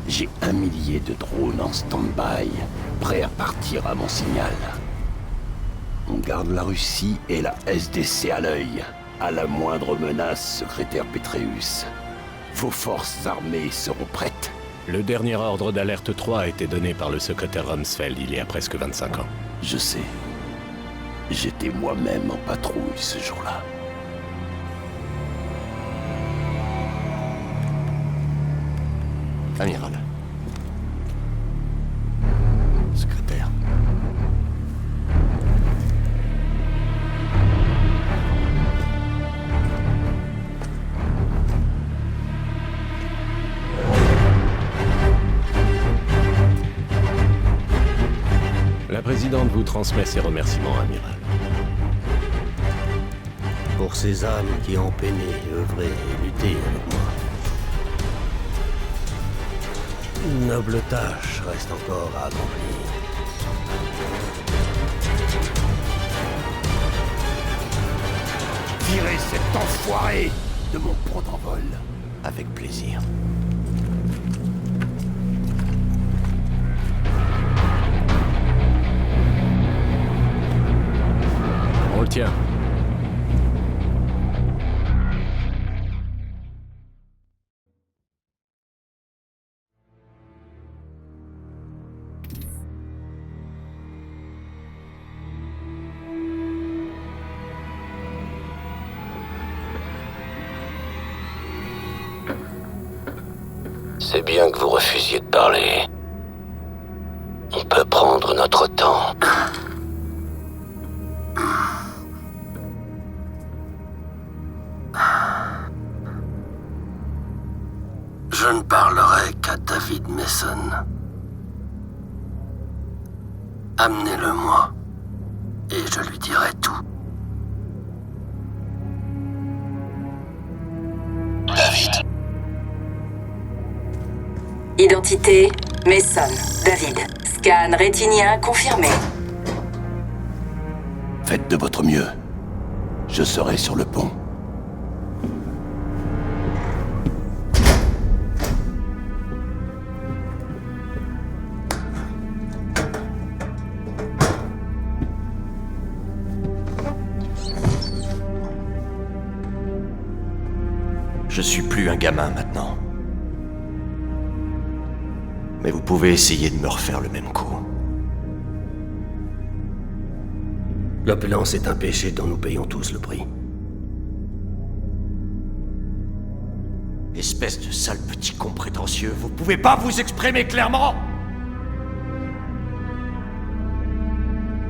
J'ai 1 millier de drones en stand-by, prêts à partir à mon signal. On garde la Russie et la SDC à l'œil. À la moindre menace, secrétaire Petraeus. Vos forces armées seront prêtes. Le dernier ordre d'alerte 3 a été donné par le secrétaire Rumsfeld il y a presque 25 ans. Je sais. J'étais moi-même en patrouille ce jour-là. Amiral. Secrétaire. La présidente vous transmet ses remerciements, amiral. Pour ces âmes qui ont peiné, œuvré et lutté avec moi. Une noble tâche reste encore à accomplir. Tirez cet enfoiré de mon pont d'envol. Avec plaisir. On le tient. C'est bien que vous refusiez de parler. On peut prendre notre temps. Je ne parlerai qu'à David Mason. Amenez-le-moi, et je lui dirai tout. David. Identité, Mason, David. Scan rétinien confirmé. Faites de votre mieux. Je serai sur le pont. Je suis plus un gamin maintenant. Mais vous pouvez essayer de me refaire le même coup. L'opulence est un péché dont nous payons tous le prix. Espèce de sale petit con prétentieux, vous pouvez pas vous exprimer clairement?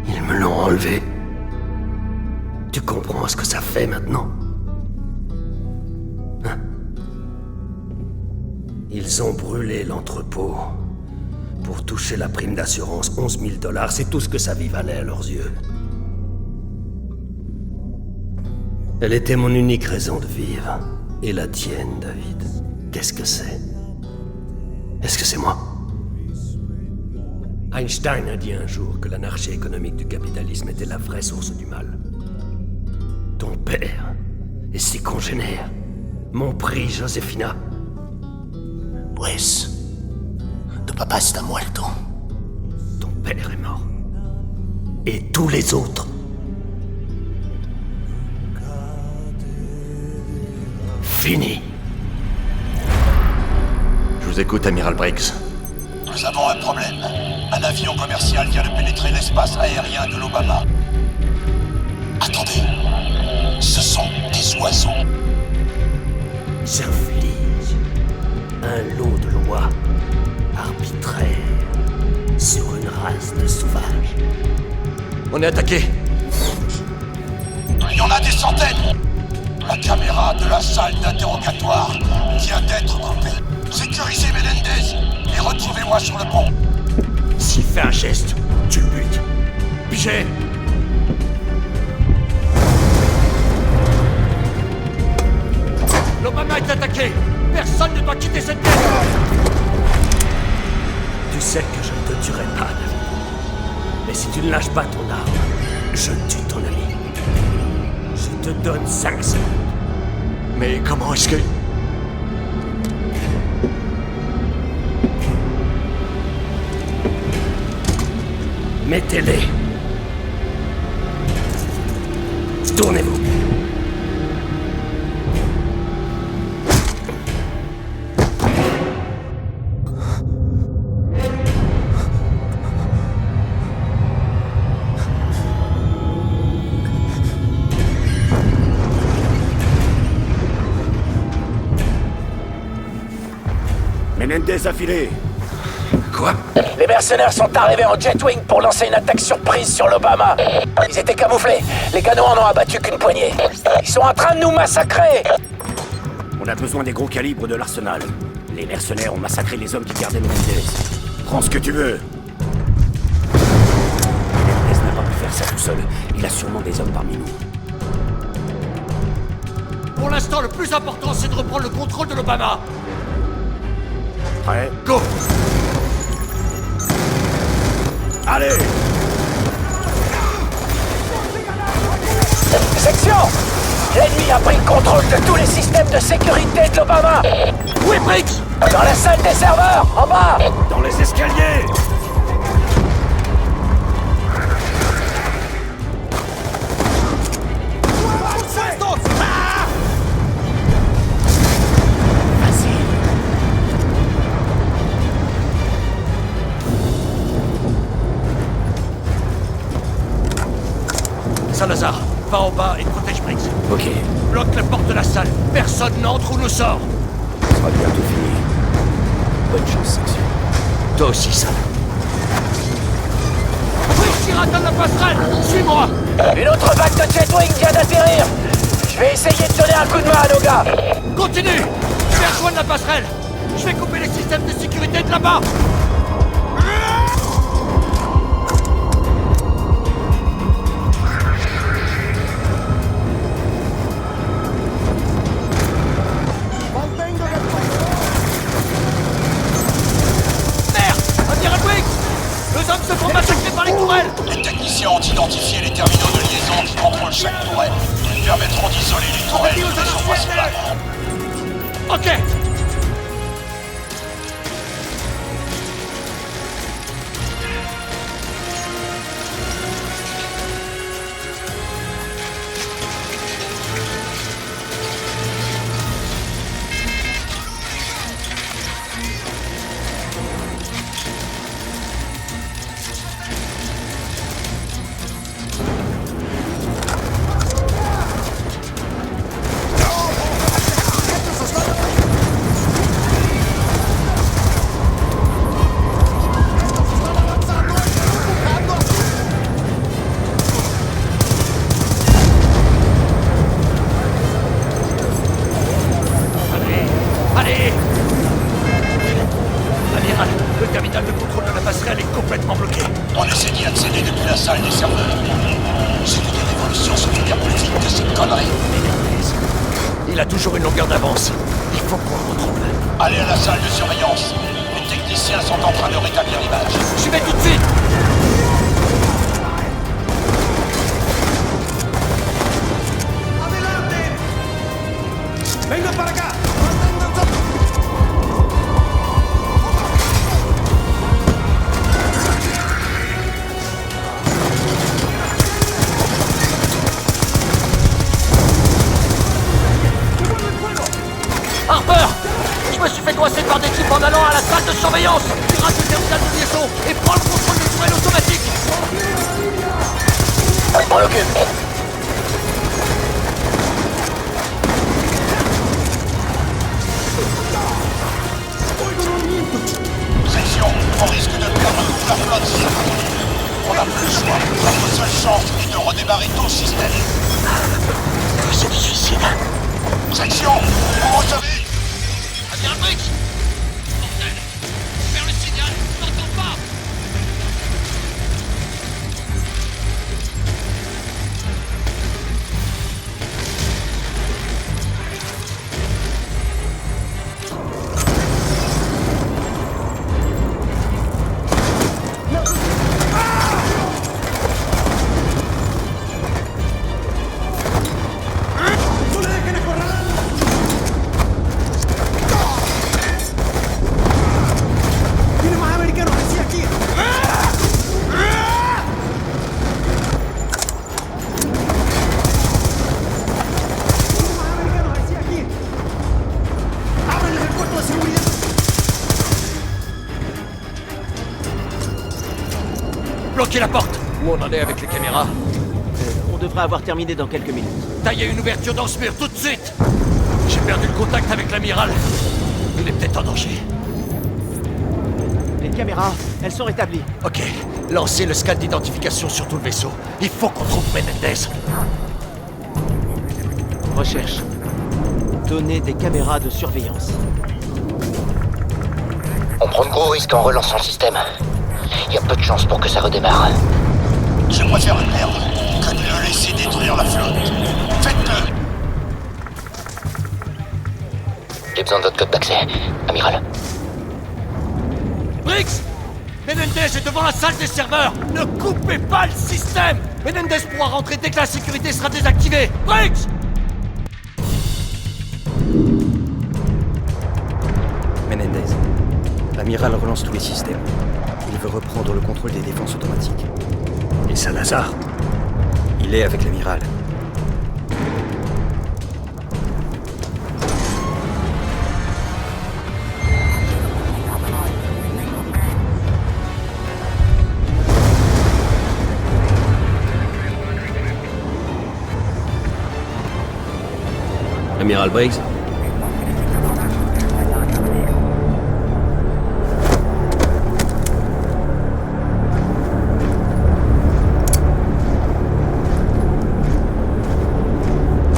Ils me l'ont enlevé. Tu comprends ce que ça fait maintenant? Hein? Ils ont brûlé l'entrepôt. Pour toucher la prime d'assurance, 11 000 $, c'est tout ce que sa vie valait à leurs yeux. Elle était mon unique raison de vivre. Et la tienne, David. Qu'est-ce que c'est? Est-ce que c'est moi? Einstein a dit un jour que l'anarchie économique du capitalisme était la vraie source du mal. Ton père et ses congénères m'ont pris Joséphina. Brice, de papa c'est à moi le temps. Ton père est mort. Et tous les autres. Fini. Je vous écoute, Amiral Briggs. Nous avons un problème. Un avion commercial vient de pénétrer l'espace aérien de l'Obama. Attendez. Ce sont des oiseaux. J'inflige un lot de lois arbitraires sur une race de sauvages. On est attaqué. Il y en a des centaines. La caméra de la salle d'interrogatoire vient d'être coupée. Sécurisez Menendez et retrouvez-moi sur le pont. S'il fait un geste, tu le butes. Pigé. L'Obama est attaqué. Personne ne doit quitter cette pièce. Tu sais que je ne te tuerai pas, David. Mais si tu ne lâches pas ton arme, je tue ton ami. Je te donne 5 secondes. Mais comment est-ce que... Mettez-les. Tournez-vous. Menendez a filé. Quoi? Les mercenaires sont arrivés en Jetwing pour lancer une attaque surprise sur l'Obama. Ils étaient camouflés. Les canons en ont abattu qu'une poignée. Ils sont en train de nous massacrer. On a besoin des gros calibres de l'arsenal. Les mercenaires ont massacré les hommes qui gardaient Menendez. Prends ce que tu veux. Menendez n'a pas pu faire ça tout seul. Il a sûrement des hommes parmi nous. Pour l'instant, le plus important, c'est de reprendre le contrôle de l'Obama. Prêt? Go! Allez! Section! L'ennemi a pris le contrôle de tous les systèmes de sécurité de l'Obama. Où est Briggs? Dans la salle des serveurs, en bas. Dans les escaliers! Salazar, va en bas et protège Briggs. Ok, Bloque la porte de la salle. Personne n'entre ou ne sort. ça sera bientôt fini. Bonne chance, section. Toi aussi, Sal. Briggs tira dans la passerelle. Suis-moi. Une autre vague de Jetwing vient d'atterrir. Je vais essayer de donner un coup de main à nos gars. Continue. Je vais rejoindre la passerelle. Je vais couper les systèmes de sécurité de là-bas. Les hommes se font massacrer par les tourelles. Les techniciens ont identifié les terminaux de liaison qui contrôlent chaque tourelle. Ils permettront d'isoler les tourelles du réseau principal. Ok. Allez. Amiral, le terminal de contrôle de la passerelle est complètement bloqué. On essaie d'y accéder depuis la salle des serveurs. C'est que des révolutions se font bien plus vite que ces conneries. Il a toujours une longueur d'avance. Il faut qu'on le retrouve. Allez à la salle de surveillance. Les techniciens sont en train de rétablir l'image. J'y vais tout de suite. ¡Venga para acá! Harper! Je me suis fait coincer par des types en allant à la salle de surveillance. Pirate le terminal de liaison et prends le contrôle des tourelles automatiques. Je m'en occupe. Section, on risque de perdre toute la flotte si ça continue. On n'a plus le choix. Notre seule chance est de redémarrer tout le système. C'est du suicide. Section, vous recevez? Amiral Briggs! Bordel! Faire le signal, je n'entends pas! Bloquez la porte. Où on en est avec les caméras? On devrait avoir terminé dans quelques minutes. Taillez une ouverture dans ce mur tout de suite. J'ai perdu le contact avec l'amiral. Il est peut-être en danger. Les caméras, elles sont rétablies. Ok, lancez le scan d'identification sur tout le vaisseau. Il faut qu'on trouve Menendez. Recherche. Données des caméras de surveillance. On prend de gros risques en relançant le système. Il y a peu de chances pour que ça redémarre. Je préfère le perdre que de le laisser détruire la flotte. Faites-le! J'ai besoin de votre code d'accès, amiral. Briggs! Menendez est devant la salle des serveurs! Ne coupez pas le système! Menendez pourra rentrer dès que la sécurité sera désactivée! Briggs! Menendez. L'amiral relance tous les systèmes. Il veut reprendre le contrôle des défenses automatiques. Et Salazar? Il est avec l'amiral. Amiral Briggs?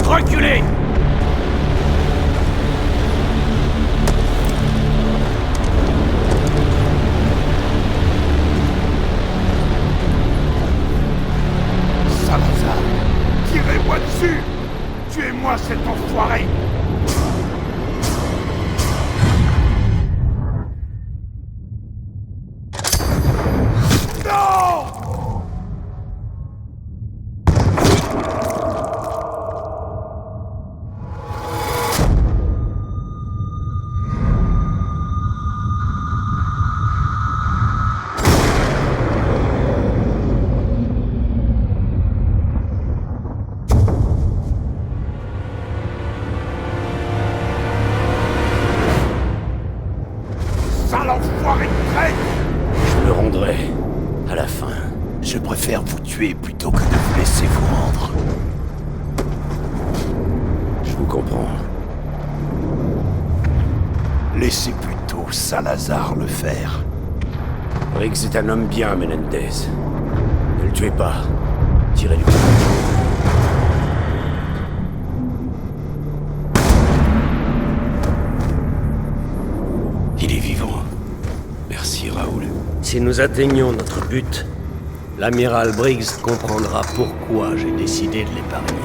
Reculez! Salazar, tirez-moi dessus! Tuez-moi cet enfoiré! Non! Sale enfoiré de traître! Je me rendrai à la fin. Je préfère vous tuer plutôt que de vous laisser vous rendre. Je vous comprends. Laissez plutôt Salazar le faire. Briggs est un homme bien, Menendez. Ne le tuez pas. Tirez-lui. Il est vivant. Merci, Raoul. Si nous atteignons notre but, l'amiral Briggs comprendra pourquoi j'ai décidé de l'épargner.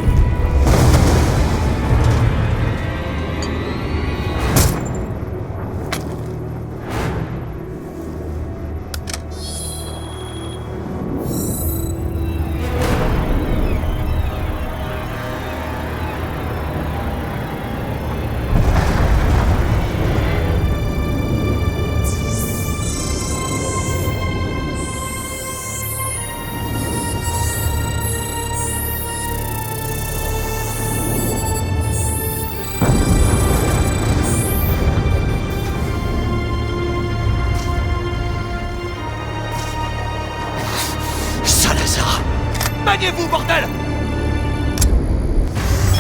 Maniez-vous, bordel!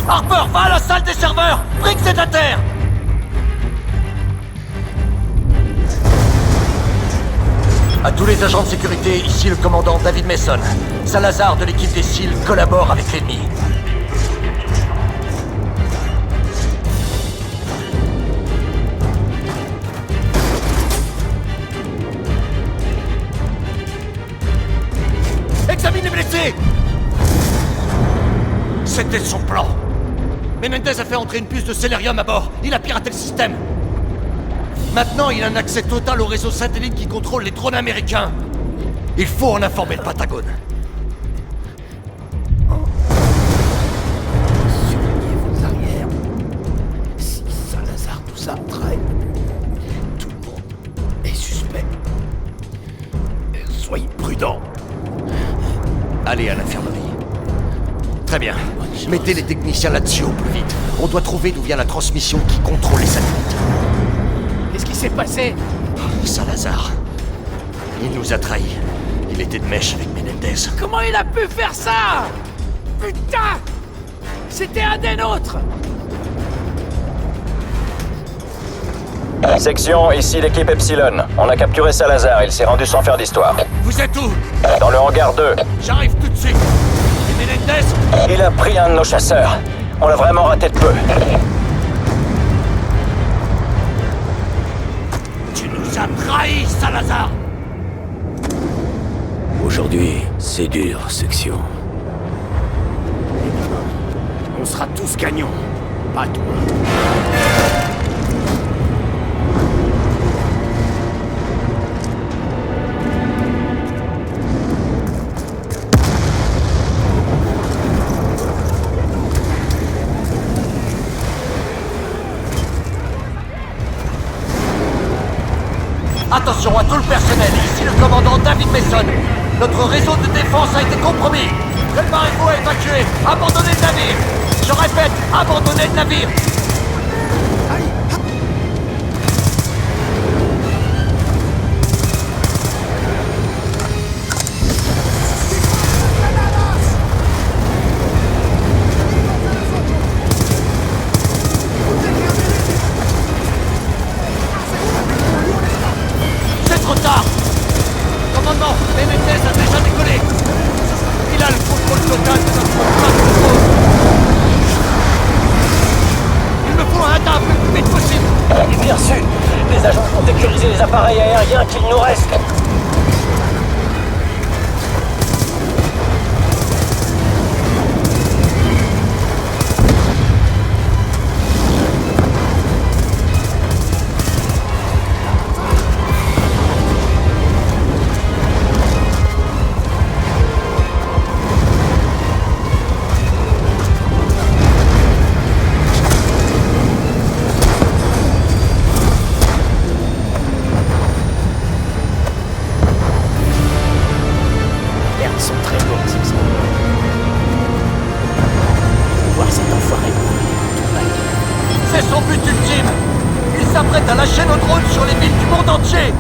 Harper, va à la salle des serveurs! Briggs est à terre! À tous les agents de sécurité, ici le commandant David Mason. Salazar de l'équipe des SEAL collabore avec l'ennemi. Examine les blessés! C'était son plan. Menendez a fait entrer une puce de Cellerium à bord. Il a piraté le système. Maintenant, il a un accès total au réseau satellite qui contrôle les drones américains. Il faut en informer le Pentagone. Surveillez vos arrières. Si Salazar nous entraîne, tout le monde est suspect. Soyez prudents. Allez à l'infirmerie. Très bien. Mettez les techniciens là-dessus au plus vite. On doit trouver d'où vient la transmission qui contrôle les satellites. Qu'est-ce qui s'est passé? Salazar. Il nous a trahis. Il était de mèche avec Menendez. Comment il a pu faire ça? Putain! C'était un des nôtres! Section, ici l'équipe Epsilon. On a capturé Salazar, il s'est rendu sans faire d'histoire. Vous êtes où? Dans le hangar 2, J'arrive tout de suite. Et Menendez? il a pris un de nos chasseurs. On l'a vraiment raté de peu. Tu nous as trahis, Salazar! Aujourd'hui, c'est dur, section. On sera tous gagnants. Pas toi. Attention à tout le personnel, ici le commandant David Mason. Notre réseau de défense a été compromis. Préparez-vous à évacuer. Abandonnez le navire. Je répète, abandonnez le navire. C'est trop tard. Commandant, Menendez a déjà décollé. Il a le contrôle total de notre plateforme. Il me faut un radar le plus vite possible. Bien sûr, les agents vont sécuriser les appareils aériens qu'il nous reste. Merde, ils sont très lourds, ces hommes. Voir cet enfoiré C'est son but ultime. Il s'apprête à lâcher nos drones sur les villes du monde entier.